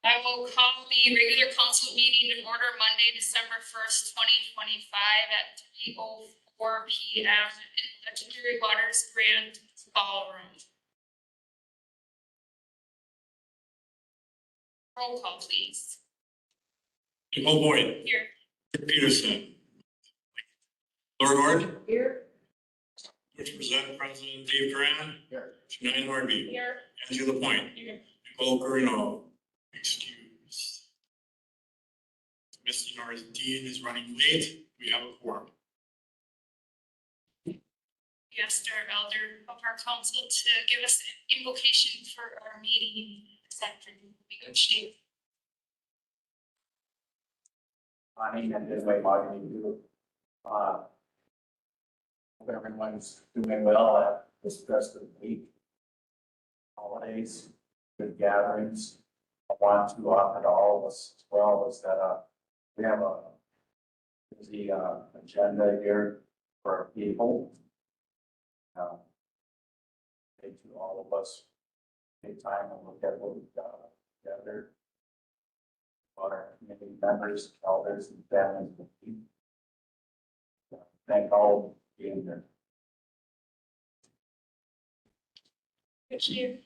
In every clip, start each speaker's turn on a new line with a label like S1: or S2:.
S1: I will call the regular council meeting in order Monday, December 1st, 2025 at 3:04 p.m. in Legendary Waters Grand Ballroom. Roll call, please.
S2: Nicole Boyd.
S1: Here.
S2: Peterson. Laura Gord.
S1: Here.
S2: Which present President Dave Duran.
S3: Here.
S2: Shania Norby.
S1: Here.
S2: Angela Lapointe.
S1: Here.
S2: Nicole Curino. Excused. Mr. Norris Dean is running late. We have a quorum.
S1: Asked our elder of our council to give us an invocation for our meeting this afternoon. We go, Steve.
S3: I mean, and this way, Marvin, you do. Hope everyone's doing well at this festive week. Holidays, good gatherings. I want to offer to all of us as well is that we have a busy agenda here for our people. Thank you, all of us. Take time and look at what we've got together. Our community members, elders, and families. Thank all of you for being here.
S1: Steve.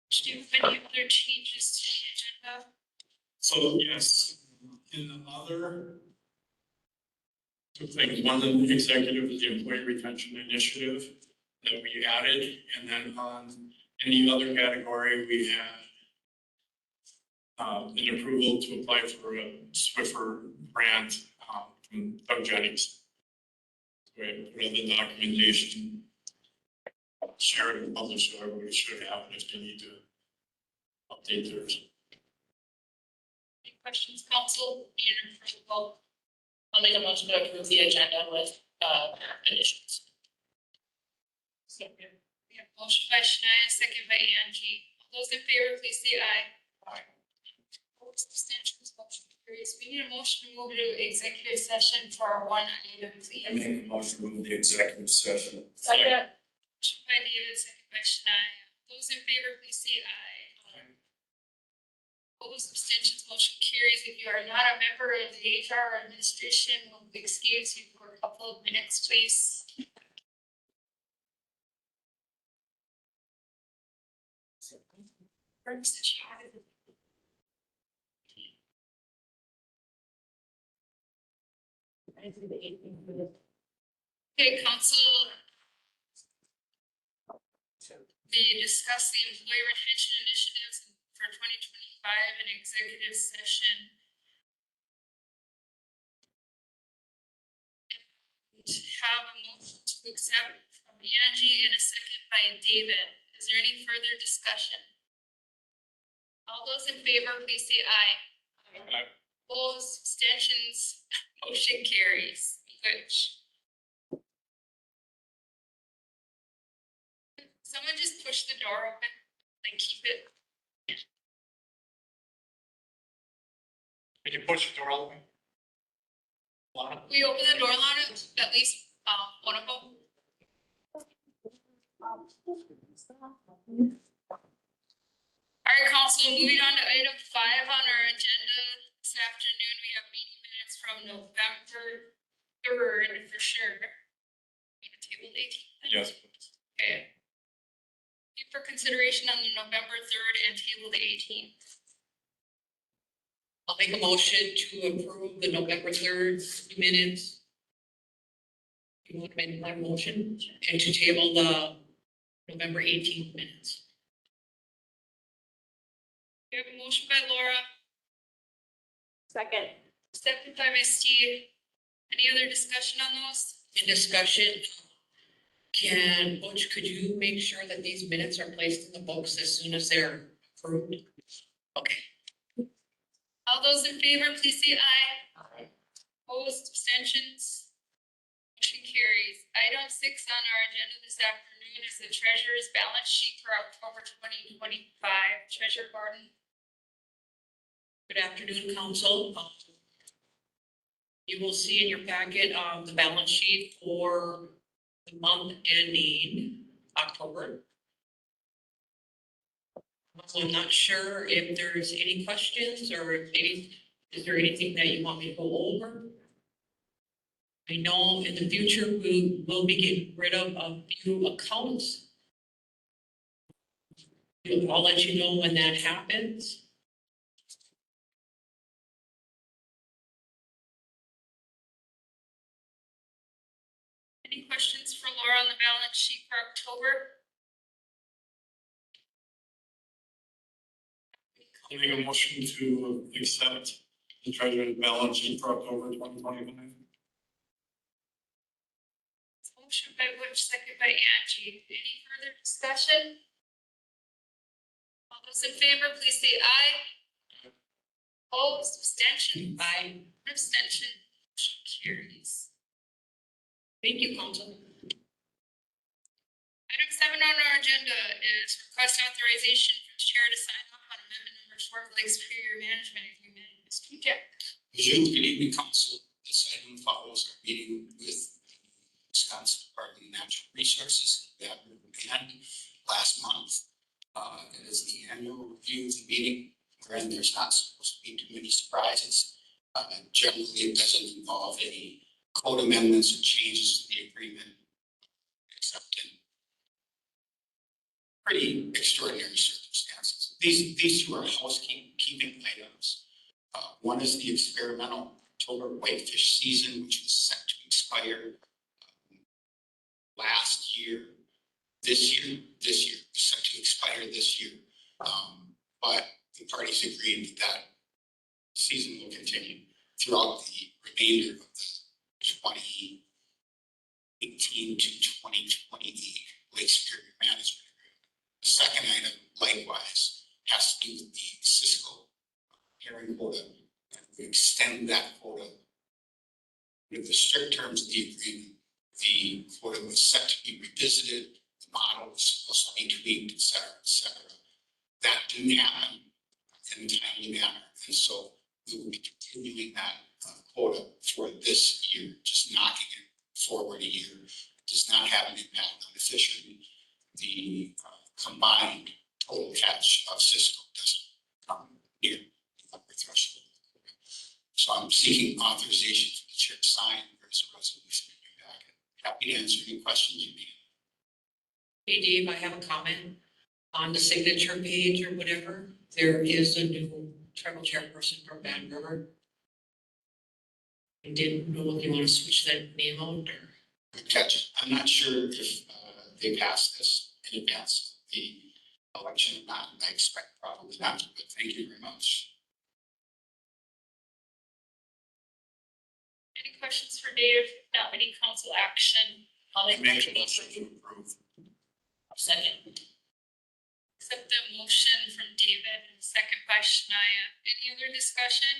S1: Steve, any other changes to the agenda?
S2: So yes, in the other two things, one of the executive is the employee retention initiative that we added, and then on any other category, we have an approval to apply for a Swiffer grant from Doug Jennings. So we put in the documentation, share it and publish it, everybody should have it if they need to update theirs.
S1: Any questions, council? Need approval?
S4: I'll make a motion to approve the agenda with additions.
S1: We have motion by Shania, second by Angie. All those in favor, please say aye.
S4: Aye.
S1: Opposed, abstentions, motion carries. We need a motion to move to executive session for our one item, please.
S2: I make a motion to move the executive session.
S1: Second. Motion by David, second by Shania. Those in favor, please say aye. Opposed, abstentions, motion carries. If you are not a member of the HR or administration, we'll excuse you for a couple of minutes, please. First, okay, council. We discussed the employee retention initiatives for 2025 in executive session. And have a motion to accept from Angie and a second by David. Is there any further discussion? All those in favor, please say aye.
S2: Aye.
S1: Opposed, abstentions, motion carries. Good. Someone just push the door open and keep it.
S2: Can you push the door open?
S1: We open the door on it, at least one of them. All right, council, moving on to item 5 on our agenda. This afternoon, we have meeting minutes from November 3rd for sure. Table 18.
S2: Yes.
S1: Okay. For consideration on the November 3rd and table the 18th.
S4: I'll make a motion to approve the November 3rd minutes. You want to make that motion and to table the November 18th minutes.
S1: We have a motion by Laura,
S5: Second.
S1: second by Ms. T. Any other discussion on those?
S4: In discussion, can, Butch, could you make sure that these minutes are placed in the books as soon as they're approved? Okay.
S1: All those in favor, please say aye.
S4: Aye.
S1: Opposed, abstentions? Motion carries. Item 6 on our agenda this afternoon is the treasurer's balance sheet for October 2025. Treasurer Gordon.
S4: Good afternoon, council. You will see in your packet the balance sheet for the month ending October. So I'm not sure if there's any questions or if any, is there anything that you want me to go over? I know in the future, we will be getting rid of a few accounts. I'll let you know when that happens.
S1: Any questions for Laura on the balance sheet for October?
S2: I make a motion to accept the treasurer's balance sheet for October 2025.
S1: Motion by Butch, second by Angie. Any further discussion? All those in favor, please say aye. Opposed, abstention, abstention, motion carries.
S4: Thank you, Council.
S1: Item 7 on our agenda is request authorization for the chair to sign off on amendment number 4 of Lake Superior Management Agreement. Mr. Ujke.
S5: Good evening, council. This item follows our meeting with Wisconsin Department of Natural Resources that we had last month. It is the annual review of the meeting, wherein there's not supposed to be too many surprises. Generally, it doesn't involve any code amendments or changes to the agreement, except in pretty extraordinary circumstances. These two are housekeeping items. One is the experimental October whitefish season, which was set to expire last year. This year was set to expire this year. But the parties agreed that season will continue throughout the remainder of the 2018 to 2028 Lake Superior Management Agreement. The second item, likewise, has to do with the Cisco herring quota, and we extend that quota with the strict terms of the agreement. The quota was set to be revisited, the model was supposed to be tweaked, et cetera, et cetera. That didn't happen in a timely manner, and so we will be continuing that quota for this year, just knocking it forward a year. It does not have an impact on the fishery. The combined total catch of Cisco doesn't come near the upper threshold. So I'm seeking authorization for the chair to sign. There's a resolution in your packet. Happy to answer any questions you may have.
S4: Hey, Dave, I have a comment. On the signature page or whatever, there is a new tribal chairperson from Van River. I didn't know if you want to switch that name out or.
S5: Good catch. I'm not sure if they passed this in advance of the election or not. I expect probably not, but thank you very much.
S1: Any questions for Dave? Not any council action.
S2: I make a motion to approve.
S4: Second.
S1: Accept the motion from David and second by Shania. Any other discussion?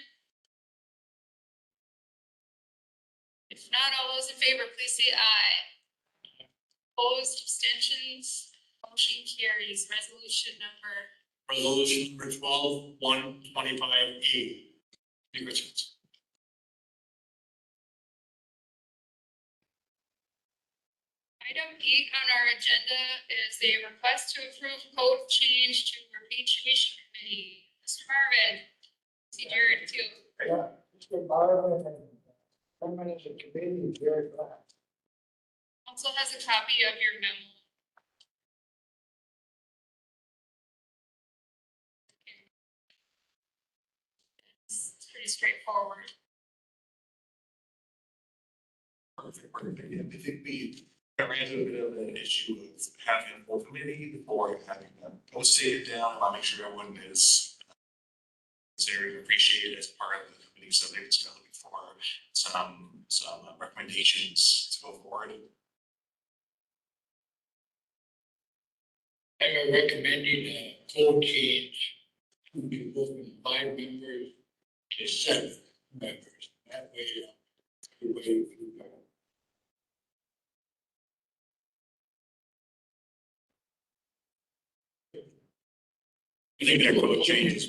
S1: If not, all those in favor, please say aye. Opposed, abstentions, motion carries. Resolution number.
S2: Resolution number 12-125E. Richards.
S1: Item 8 on our agenda is a request to approve code change to Repatriation Committee. Mr. Marvin, see Jared too.
S3: Yeah, Mr. Marvin and someone in the committee is very glad.
S1: Council has a copy of your memo. It's pretty straightforward.
S2: I think we ran into a bit of an issue of having a full committee before having them posted it down. I want to make sure everyone is considered appreciated as part of the committee. So they're just looking for some recommendations to go forward.
S6: I'm recommending a code change to be moved from 5 members to 7 members. That way, everybody will know.
S2: I think that code changes.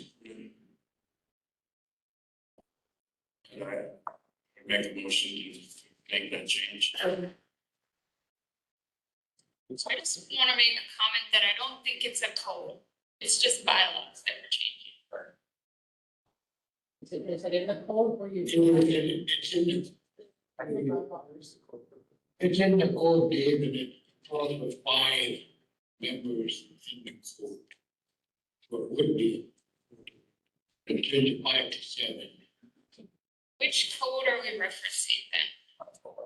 S2: And I make a motion to make that change.
S1: I just want to make a comment that I don't think it's a code. It's just bylaws that we're changing.
S7: Is it in the code where you?
S6: It's in the code, Dave, and it calls for 5 members in the code. So it would be. It's in 5 to 7.
S1: Which code are we referencing then?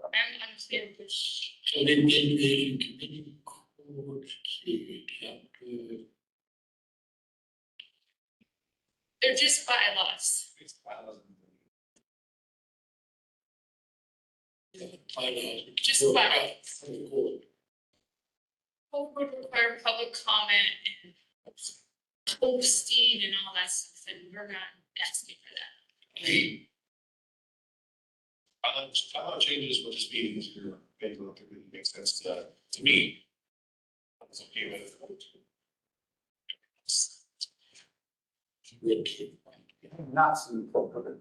S1: I'm unclear which.
S6: So the Delegation Committee code, let's see, chapter.
S1: They're just bylaws.
S6: Bylaws.
S1: Just bylaws.
S6: Code.
S1: Code would require public comment and posting and all that stuff, and we're not asking for that.
S2: Bylaw changes will just be easier, maybe it really makes sense to me. It's okay with.
S3: Not so appropriate.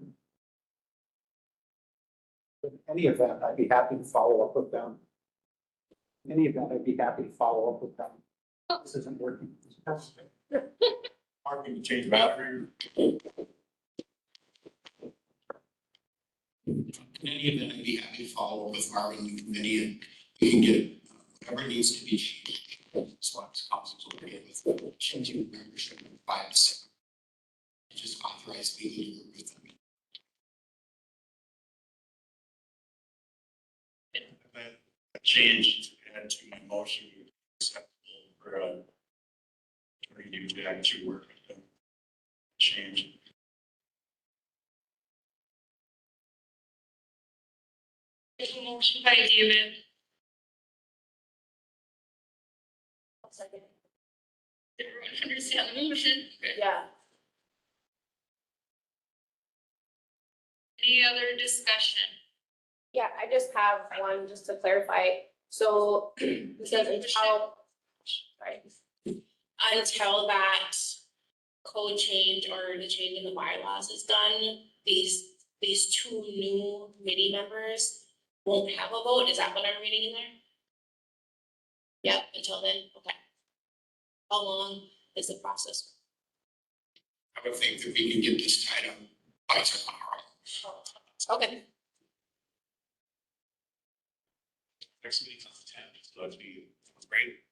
S3: In any event, I'd be happy to follow up with them. In any event, I'd be happy to follow up with them. This isn't working.
S2: Marvin, you change battery.
S5: In any event, I'd be happy to follow up with Marvin and the committee and we can get whatever needs to be changed. As long as council's okay with changing membership from 5 to 7. Just authorize me to work with them.
S2: A change to add to my motion would be acceptable for you to actually work with them. Change.
S1: There's a motion by David. Did everyone understand the motion? Good.
S7: Yeah.
S1: Any other discussion?
S8: Yeah, I just have one just to clarify. So it says until that code change or the change in the bylaws is done, these 2 new committee members won't have a vote. Is that what I'm reading in there? Yep, until then, okay. How long is the process?
S5: I would think that we can get this tied up by tomorrow.
S8: Okay.
S2: Next meeting's on the 10th, so that'd be great.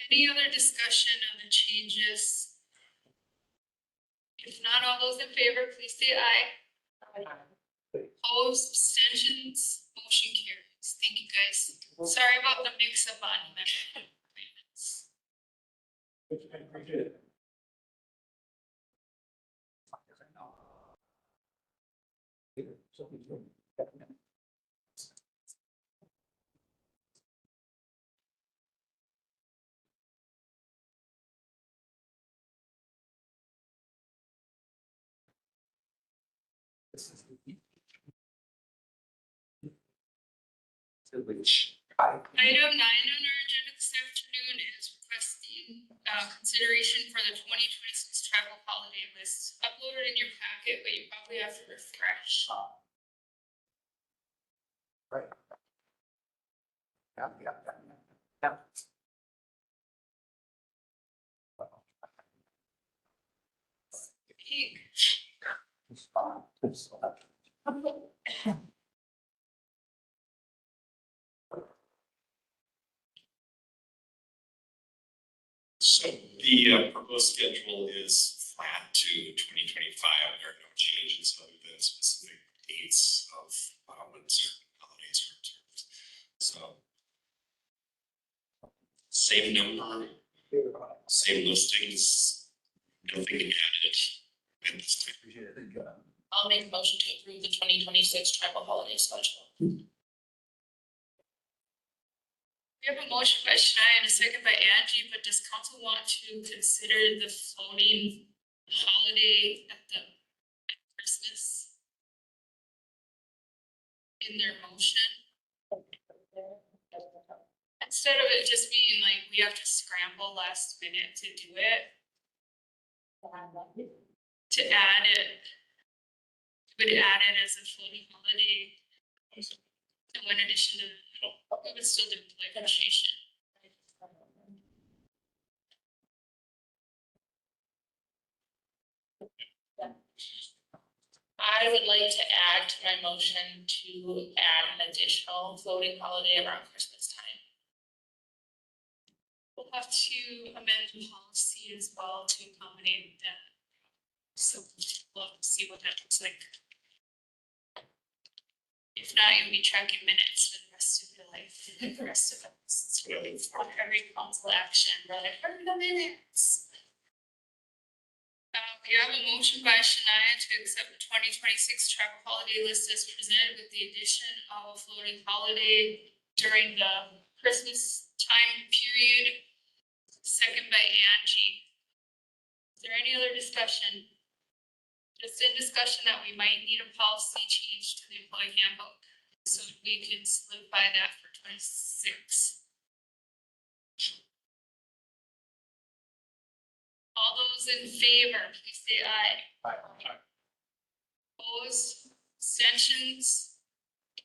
S1: Any other discussion on the changes? If not, all those in favor, please say aye. Opposed, abstentions, motion carries. Thank you, guys. Sorry about the mix-up on amendments.
S3: Appreciate it.
S1: Item 9 on our agenda this afternoon is requesting consideration for the 2026 travel holiday list uploaded in your packet, but you probably have to refresh.
S3: Right. Yeah.
S1: Okay.
S2: So the proposed schedule is flat to 2025. There are no changes other than specific dates of when certain holidays are observed. So same number, same listings, nothing added at this time.
S8: I'll make a motion to approve the 2026 tribal holiday schedule.
S1: We have a motion by Shania and a second by Angie, but does council want to consider the floating holiday at Christmas in their motion? Instead of it just being like, we have to scramble last minute to do it, to add it, would add it as a floating holiday. So in addition to, we would still do appreciation.
S8: I would like to add to my motion to add an additional floating holiday around Christmas time.
S1: We'll have to amend the policy as well to accommodate that. So we'll have to see what that looks like. If not, you'll be tracking minutes for the rest of your life, the rest of us. It's really for every council action, but I've heard the minutes. We have a motion by Shania to accept the 2026 travel holiday list as presented with the addition of a floating holiday during the Christmas time period. Second by Angie. Is there any other discussion? Just in discussion that we might need a policy change to the employee handbook, so we can solidify that for 26. All those in favor, please say aye.
S3: Aye.
S1: Opposed, abstentions,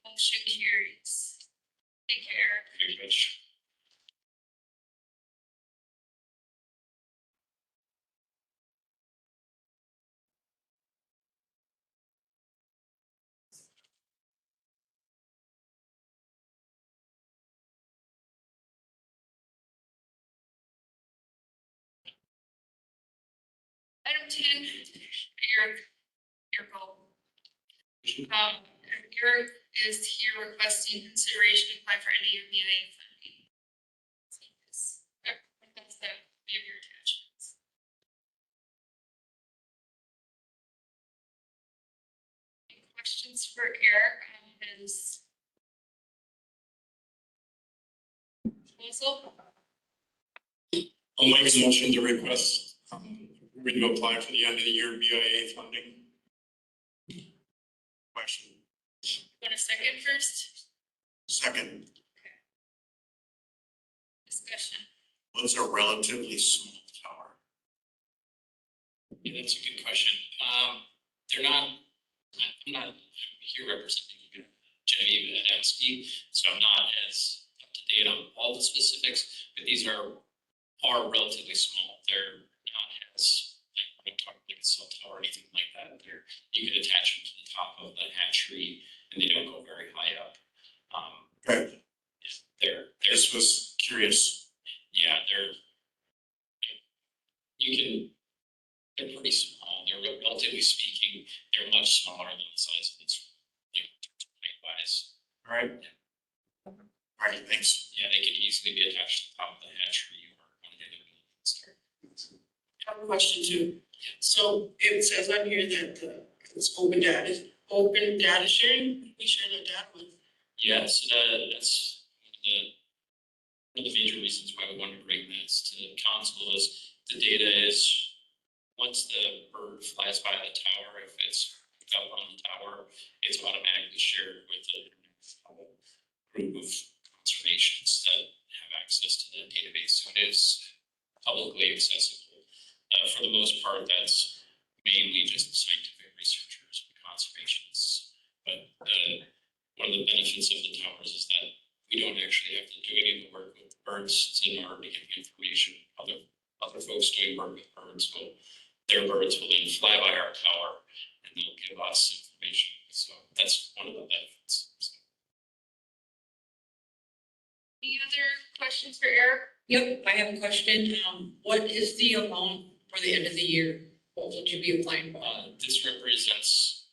S1: motion carries. Thank you, Eric.
S2: Thank you, Mitch.
S1: Item 10, your goal. Eric is here requesting consideration to apply for any MBA funding. That's the behavior attachments. Any questions for Eric on his proposal?
S2: I'll make a motion to request, we to apply for the end of the year BIA funding. Question.
S1: You want a second first?
S2: Second,
S1: Discussion.
S2: what's a relatively small tower?
S9: Yeah, that's a good question. They're not, I'm not here representing Genevieve and Adamski, so I'm not as up to date on all the specifics, but these are relatively small. They're not as, like, I'm talking like a cell tower or anything like that. You could attach them to the top of the hatchery and they don't go very high up.
S2: Okay,
S9: They're,
S2: this was curious.
S9: yeah, they're pretty small. They're relatively speaking, they're much smaller than the size of this, like, height-wise.
S2: All right. All right, thanks.
S9: Yeah, they could easily be attached to the top of the hatchery or one of the other buildings there.
S10: I have a question too. So it says on here that it's open data sharing, we share the data with.
S9: Yeah, so that's one of the major reasons why we wanted to bring this to the council is the data is, once the bird flies by the tower, if it's up on the tower, it's automatically shared with a group of conservations that have access to the database, so it is publicly accessible. For the most part, that's mainly just scientific researchers and conservationists. But one of the benefits of the towers is that we don't actually have to do any of the work with birds. It's in our to get the information. Other folks doing work with birds will, their birds will then fly by our tower and they'll give us information. So that's one of the benefits. So.
S1: Any other questions for Eric?
S4: Yep, I have a question. What is the amount for the end of the year? What would you be applying for?
S9: This represents,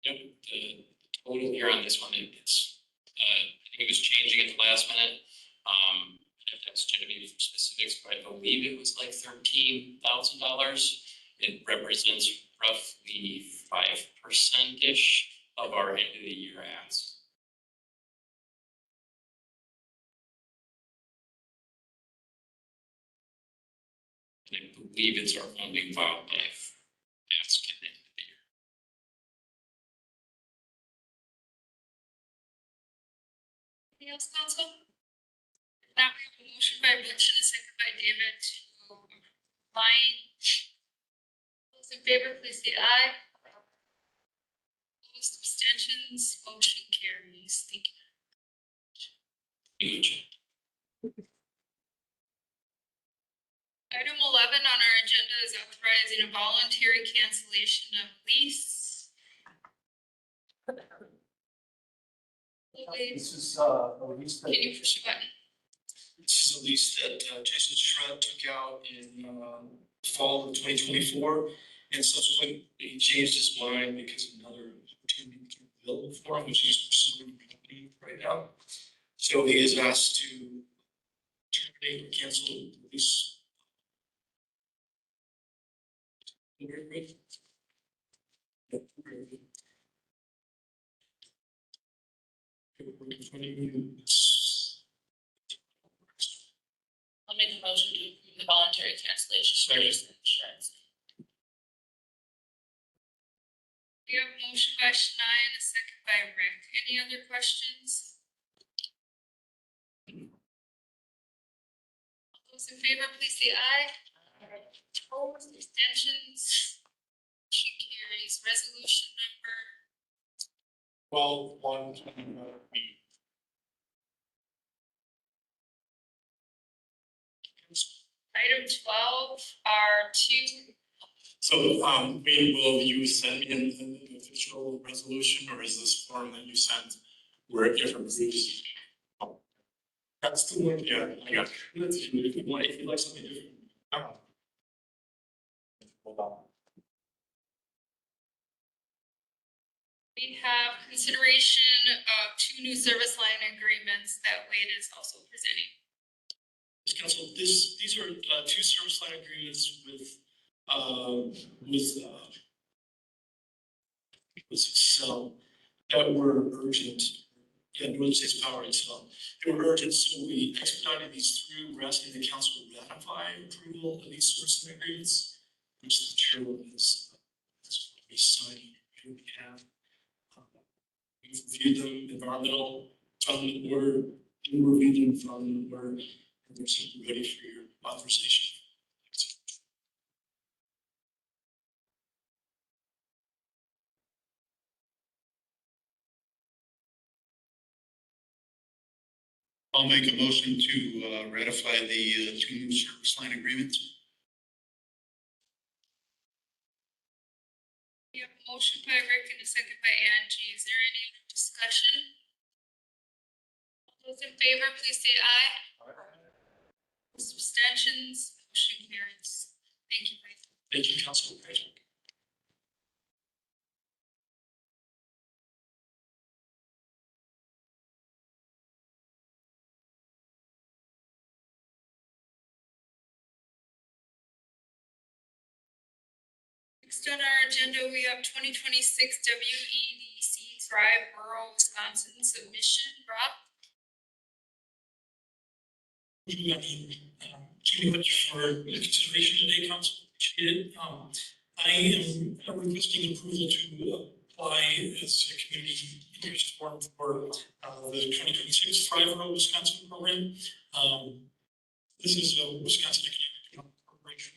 S9: if the total here on this one, it's, I think it was changing at the last minute. That's going to be specifics, but I believe it was like $13,000. It represents roughly 5%-ish of our end of the year ads. And I believe it's our only wildlife ask at the end of the year.
S1: Anything else, council? Now we have a motion by Rich and a second by David to line. Those in favor, please say aye. Opposed, abstentions, motion carries. Thank you.
S9: Huge.
S1: Item 11 on our agenda is authorizing a voluntary cancellation of lease. Can
S3: This is, a lease that.
S1: you push the button?
S11: This is a lease that Jason Schrott took out in fall of 2024, and subsequently he changed his mind because another opportunity became available for him, which he's pursuing right now. So he is asked to terminate or cancel the lease.
S8: I'll make a motion to approve the voluntary cancellation of lease insurance.
S1: We have a motion by Shania and a second by Rick. Any other questions? All those in favor, please say aye. Opposed, abstentions? Motion carries. Resolution number
S2: 12-1-20.
S1: item 12 are two.
S2: So, will you send me an official resolution, or is this form that you sent where it differs? That's the one, yeah, I got it.
S11: If you'd like something different.
S3: Hold on.
S1: We have consideration of two new service line agreements that Wade is also presenting.
S11: Council, these are two service line agreements with Excel that were urgent. Yeah, Northern States Power Excel. They were urgent, so we expedited these through. We're asking the council to ratify approval of these service line agreements, which the chairwoman is signing. Here we have. We've reviewed them, environmental, from the order, we reviewed them from the order. There's something ready for your authorization.
S5: I'll make a motion to ratify the two new service line agreements.
S1: We have a motion by Rick and a second by Angie. Is there any discussion? All those in favor, please say aye. Abstentions, motion carries. Thank you, Wade.
S11: Thank you, Council.
S1: Next on our agenda, we have 2026 WEDC Thrive Rural Wisconsin submission. Rob?
S11: Thank you much for the consideration today, Council. Appreciate it. I am requesting approval to apply as a community interest form for the 2026 Thrive Rural Wisconsin program. This is a Wisconsin Economic Development Corporation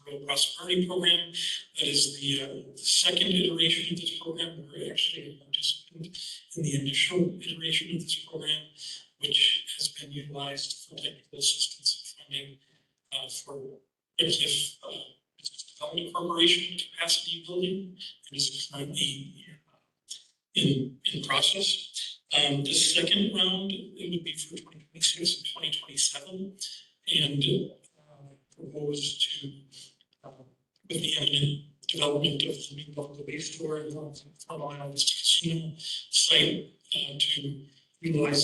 S11: Rural Prosperity Program. That is the second iteration of this program. We're actually a participant in the initial iteration of this program, which has been utilized for technical assistance and funding for business development corporation capacity building, and is currently in process. The second round, it would be for 2026 and 2027, and proposed to with the imminent development of the new local base store and from Islands Casino site to utilize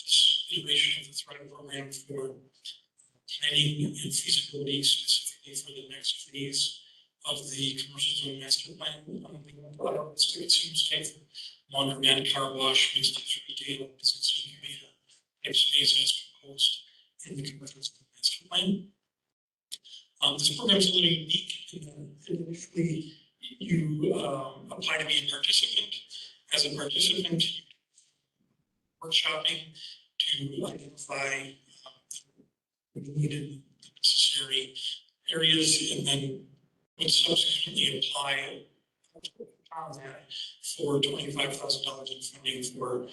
S11: this iteration of the Thrive program for planning and feasibility specifically for the next phase of the commercial zone master plan. It seems like laundromat, car wash, mixed use retail, business incubator type space as proposed in the commercial zone master plan. This program is a little unique in that initially you apply to be a participant. As a participant, workshopping to identify the needed necessary areas, and then would subsequently apply on that for $25,000 in funding for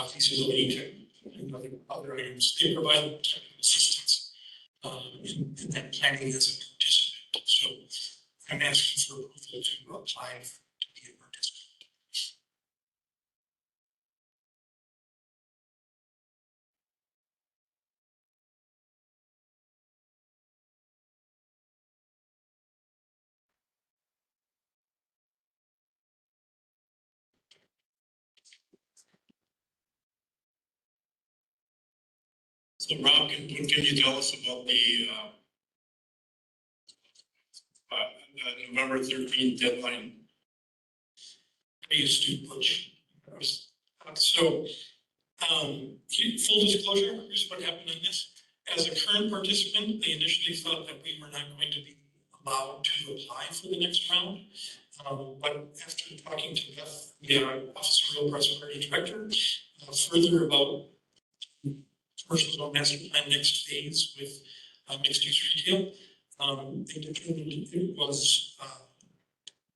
S11: feasibility and other items. They provide technical assistance in that planning as a participant. So I'm asking for approval to apply to be a participant.
S2: So Rob, can you tell us about the November 13th deadline?
S11: I used to push. So, full disclosure, here's what happened on this. As a current participant, they initially thought that we were not going to be allowed to apply for the next round. But after talking to Beth, the Office of Real Prosperity Director, further about commercial zone master plan next phase with mixed use retail, they determined it was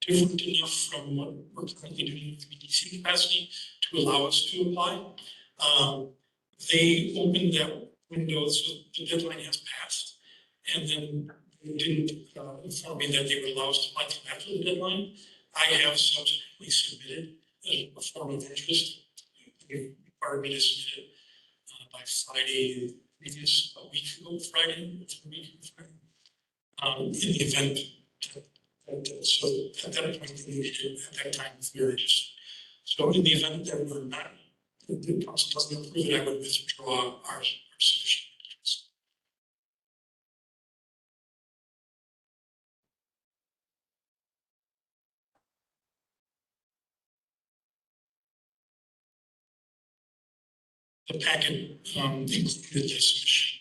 S11: different enough from what we're currently doing with BDC capacity to allow us to apply. They opened that window, so the deadline has passed. And then they didn't inform me that they would allow us to apply till after the deadline. I have subsequently submitted a form of interest. They required me to submit it by Friday, previous a week ago, Friday, a week ago Friday. In the event so at that point, we needed to, at that time, if we were interested. So in the event that we're not, the council doesn't approve it, I would withdraw our submission. The packet included the submission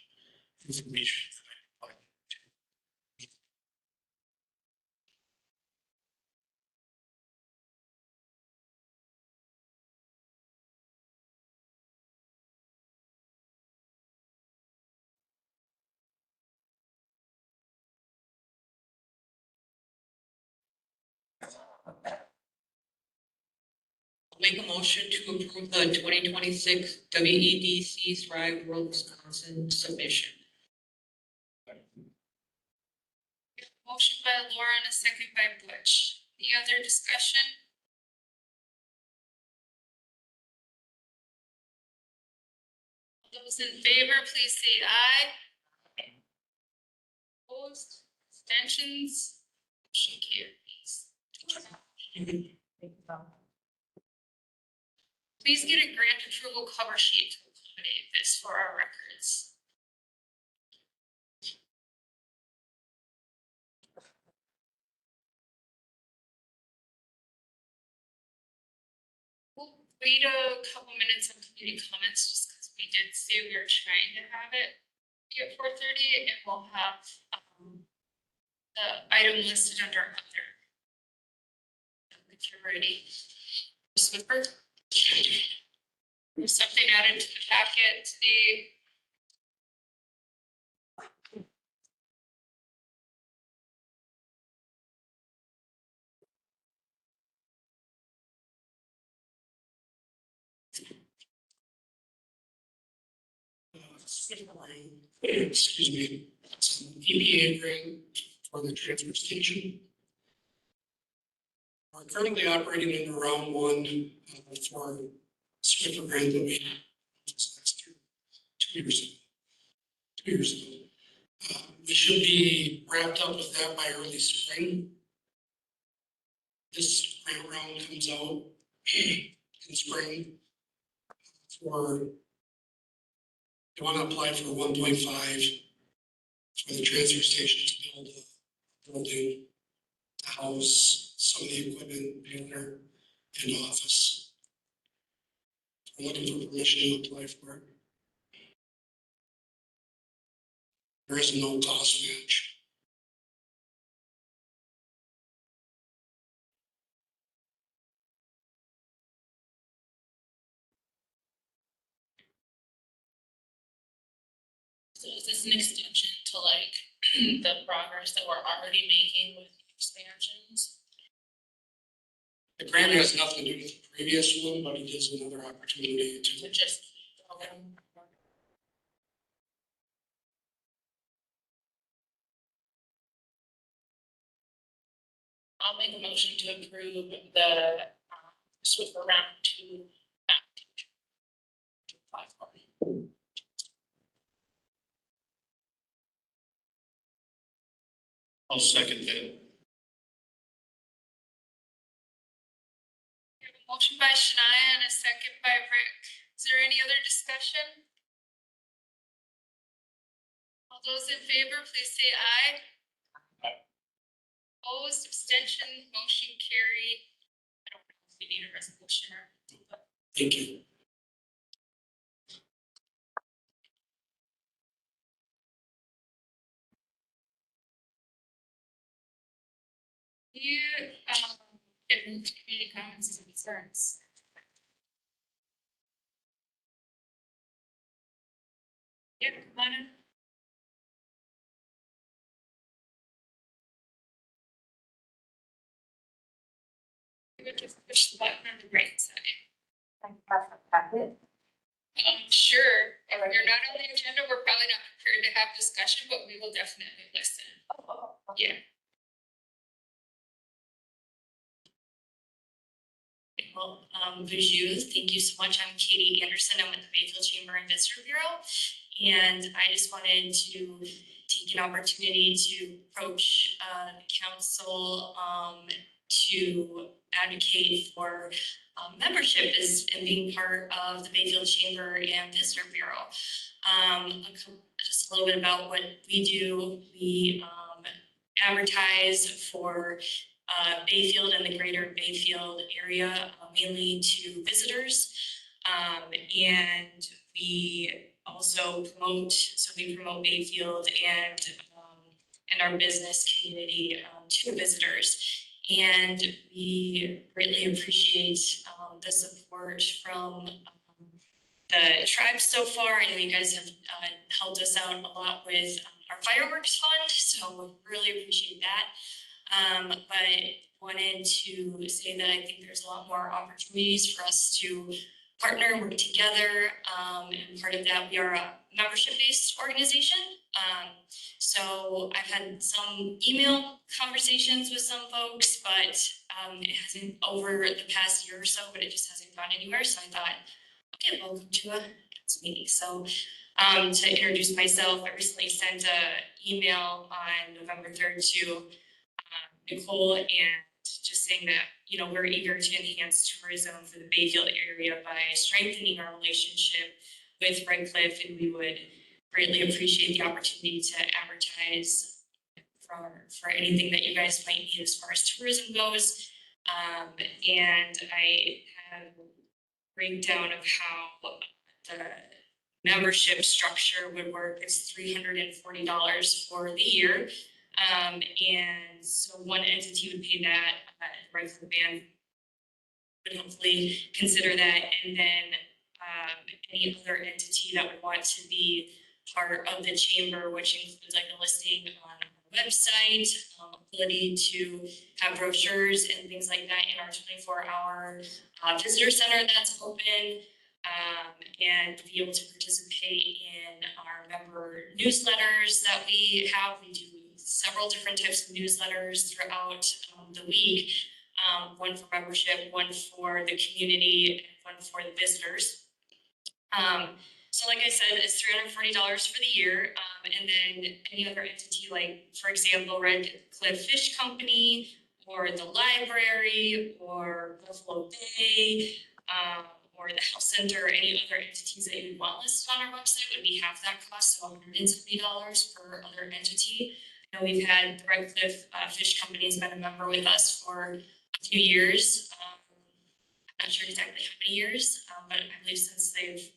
S11: information that I applied.
S4: Make a motion to approve the 2026 WEDC Thrive World Wisconsin submission.
S1: Motion by Laura and a second by Butch. Any other discussion? Those in favor, please say aye. Opposed, abstentions, motion carries. Please get a grant approval cover sheet to accommodate this for our records. We'll wait a couple minutes on community comments just because we did say we were trying to have it be at 4:30 and we'll have the item listed under other. If you're ready. Swiffer. There's something added to the packet today.
S11: Excuse me, EPA grant for the transfer station. We're currently operating in round one for Swiffer grant that we had 2 years ago. 2 years ago. We should be wrapped up with that by early spring. This grant round comes out in spring for, they want to apply for 1.5 for the transfer station to build a building, house, some of the equipment, banner, and office. I'm looking for permission to apply for it. There is no cost match.
S8: So is this an extension to like the progress that we're already making with expansions?
S11: The grant has nothing to do with the previous one, but it is another opportunity
S8: To
S11: to.
S8: just, okay. I'll make a motion to approve the Swiffer round two.
S2: I'll second that.
S1: We have a motion by Shania and a second by Rick. Is there any other discussion? All those in favor, please say aye. Opposed, abstention, motion carried. I don't know if we need a resolution or anything, but
S6: Thank you.
S1: you, get into community comments and concerns. Yeah, come on in. You would just push the button on the right side. Sure, if you're not on the agenda, we're probably not prepared to have discussion, but we will definitely listen. Yeah.
S12: Well, bonjour, thank you so much. I'm Katie Anderson. I'm with the Bayfield Chamber and Visitor Bureau. And I just wanted to take an opportunity to approach the council to advocate for membership and being part of the Bayfield Chamber and Visitor Bureau. Just a little bit about what we do. We advertise for Bayfield and the greater Bayfield area, mainly to visitors. And we also promote, so we promote Bayfield and our business community to visitors. And we greatly appreciate the support from the tribe so far. I know you guys have helped us out a lot with our fireworks fund, so really appreciate that. But wanted to say that I think there's a lot more opportunities for us to partner and work together. And part of that, we are a membership-based organization. So I've had some email conversations with some folks, but it hasn't over the past year or so, but it just hasn't gone anywhere. So I thought, okay, welcome to a meeting. So to introduce myself, I recently sent an email on November 3rd to Nicole, and just saying that, you know, we're eager to enhance tourism for the Bayfield area by strengthening our relationship with Red Cliff, and we would greatly appreciate the opportunity to advertise for anything that you guys might need as far as tourism goes. And I have a breakdown of how the membership structure would work. It's $340 for the year. And so one entity would pay that, right, for the band would hopefully consider that, and then any other entity that would want to be part of the chamber, which includes like a listing on the website, ability to have brochures and things like that in our 24-hour visitor center that's open, and be able to participate in our member newsletters that we have. We do several different types of newsletters throughout the week, one for membership, one for the community, and one for the visitors. So like I said, it's $340 for the year, and then any other entity, like for example, Red Cliff Fish Company, or the library, or Buffalo Bay, or the health center, or any other entities that you want listed on our website would be half that cost, so $170 per other entity. I know we've had the Red Cliff Fish Company has been a member with us for a few years. I'm not sure exactly how many years, but I believe since they've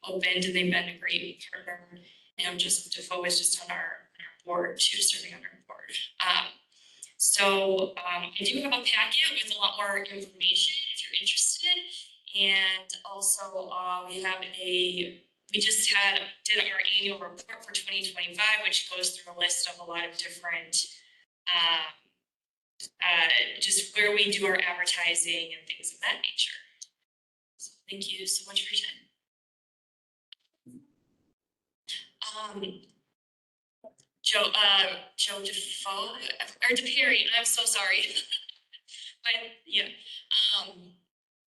S12: opened, and they've been a great partner. And just Defoe is just on our board too, serving on our board. So I do have a packet with a lot more information if you're interested. And also we just did our annual report for 2025, which goes through a list of a lot of different, just where we do our advertising and things of that nature. So thank you so much for your time. Joe Defoe, or DePerry, I'm so sorry. Yeah,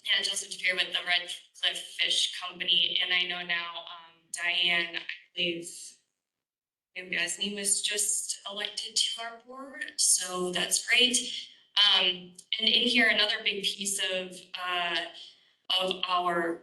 S12: yeah, Joseph Defoe with the Red Cliff Fish Company, and I know now, Diane, I believe Gasney was just elected to our board, so that's great. And in here, another big piece of our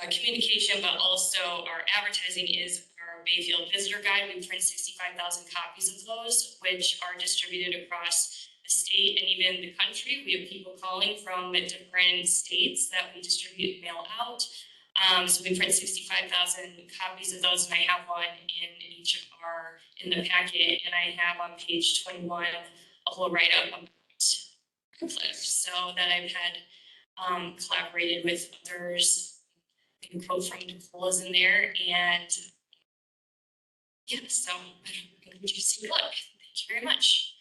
S12: communication, but also our advertising is our Bayfield Visitor Guide. We print 65,000 copies of those, which are distributed across the state and even the country. We have people calling from different states that we distribute and mail out. So we print 65,000 copies of those, and I have one in the packet, and I have on page 21 a whole write-up about Cliff, so that I've had collaborated with others. I can quote from Defoe is in there, and yeah, so I encourage you to take a look. Thank you very much.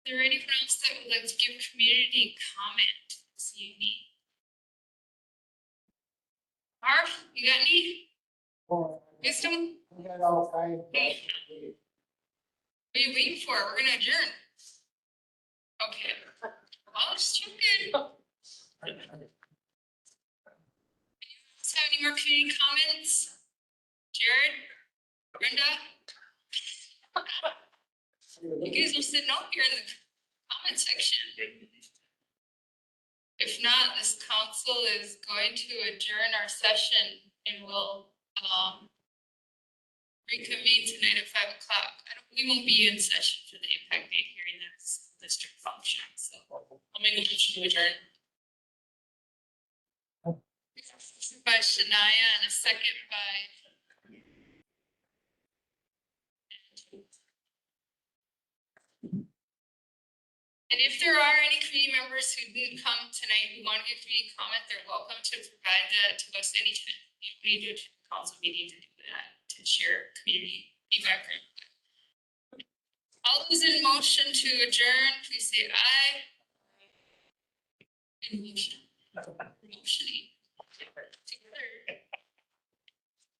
S1: Is there anyone else that would like to give community comment this evening? Marv, you got any wisdom? What are you waiting for? We're gonna adjourn. Okay. Well, just checking. So any more community comments? Jared? Brenda? You guys are sitting up here in the comment section. If not, this council is going to adjourn our session and we'll reconvene tonight at 5 o'clock. We won't be in session for the impact date hearing, that's district function, so. I'll make a motion to adjourn. By Shania and a second by. And if there are any community members who didn't come tonight who want to give community comment, they're welcome to provide that to us anytime. We do a council meeting to do that, to share community feedback. All those in motion to adjourn, please say aye. Motioning. Together.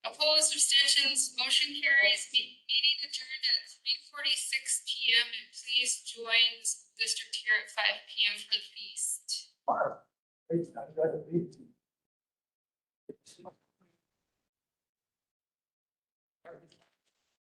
S1: Opposed, abstentions, motion carries. Meeting adjourned at 3:46 PM. And please join district here at 5 PM for the feast.